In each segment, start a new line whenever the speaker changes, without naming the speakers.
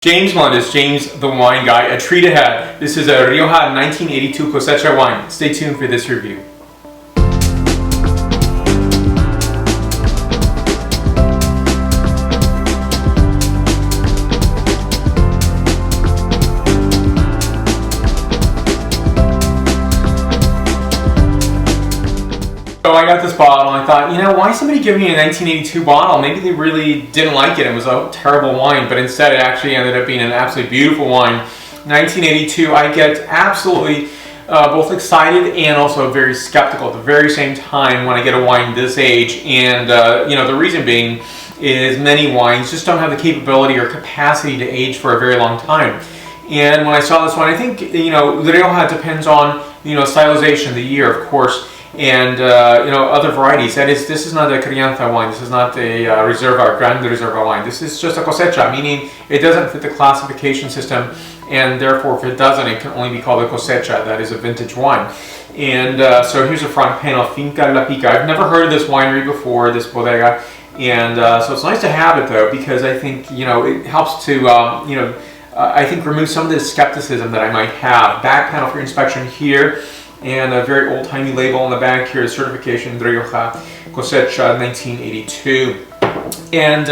James Melendez, James the Wine Guy, a treat ahead. This is a Rioja 1982 Cosecha wine. Stay tuned for this review. So I got this bottle and I thought, why somebody give me a 1982 bottle? Maybe they really didn't like it. It was a terrible wine, but instead it actually ended up being an absolutely beautiful wine. 1982, I get absolutely both excited and also very skeptical at the very same time when I get a wine this age. And the reason being is many wines just don't have the capability or capacity to age for a very long time. And when I saw this one, I think, Rioja depends on, stylization, the year, of course, and other varieties. That is, this is not a crianza wine. This is not a Reserva, Grande Reserva wine. This is just a cosecha, meaning it doesn't fit the classification system, and therefore, if it doesn't, it can only be called a cosecha. That is a vintage wine. And so here's a front panel, Finca La Pica. I've never heard of this winery before, this bodega, and so it's nice to have it though, because I think it helps to I think remove some of the skepticism that I might have. Back panel for inspection here. And a very old-timey label on the back here, certification Rioja Cosecha 1982. And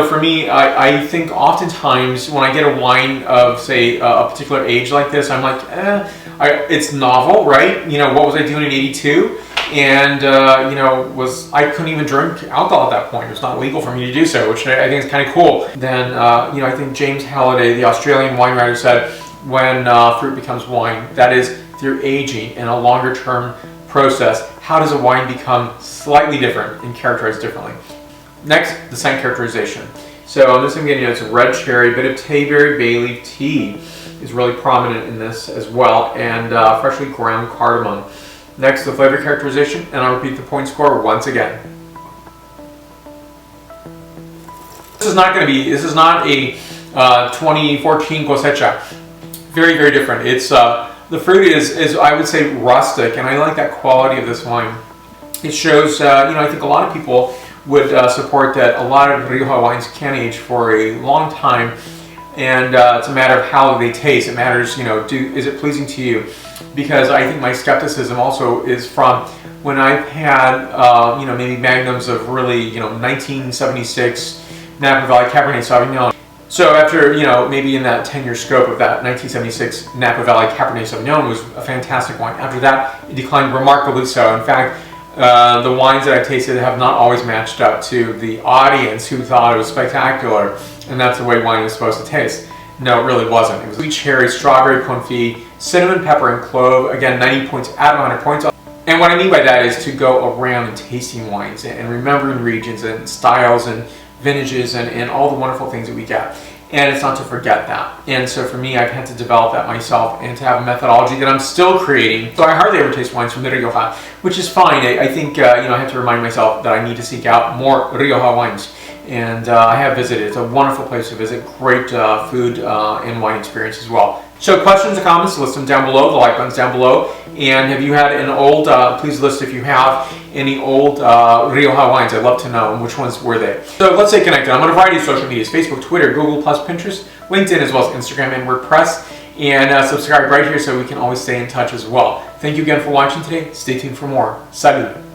for me, I think oftentimes when I get a wine of, say, a particular age like this, I'm like, it's novel, right? What was I doing in '82? And I couldn't even drink alcohol at that point. It was not legal for me to do so, which I think is kind of cool. Then I think James Halliday, the Australian wine writer, said, when fruit becomes wine, that is, through aging and a longer term process, how does a wine become slightly different and characterized differently? Next, the scent characterization. So on this I'm getting, it's a red cherry, bit of Tayberry bay leaf tea is really prominent in this as well, and freshly ground cardamom. Next, the flavor characterization, and I'll repeat the point score once again. This is not a 2014 Cosecha. Very, very different. It's the fruit is I would say rustic, and I like that quality of this wine. It shows, I think a lot of people would support that a lot of Rioja wines can age for a long time, and it's a matter of how they taste. It matters, is it pleasing to you? Because I think my skepticism also is from when I've had, maybe magnums of really, 1976 Napa Valley Cabernet Sauvignon. So after, maybe in that 10-year scope of that 1976 Napa Valley Cabernet Sauvignon was a fantastic wine. After that, it declined remarkably so. In fact, the wines that I tasted have not always matched up to the audience who thought it was spectacular, and that's the way wine is supposed to taste. No, it really wasn't. It was sweet cherry, strawberry confit, cinnamon, pepper, and clove. Again, 90 points out of 100 points. And what I mean by that is to go around and tasting wines and remembering regions and styles and vintages and all the wonderful things that we get. And it's not to forget that. And so for me, I've had to develop that myself and to have a methodology that I'm still creating. So I hardly ever taste wines from the Rioja, which is fine. I think I have to remind myself that I need to seek out more Rioja wines. And I have visited. It's a wonderful place to visit. Great food and wine experience as well. So questions or comments, list them down below. The like button's down below. And have you had an old, please list if you have any old Rioja wines. I'd love to know, and which ones were they. So let's stay connected. I'm on a variety of social medias, Facebook, Twitter, Google+, Pinterest, LinkedIn, as well as Instagram and WordPress. And subscribe right here so we can always stay in touch as well. Thank you again for watching today. Stay tuned for more. Salut!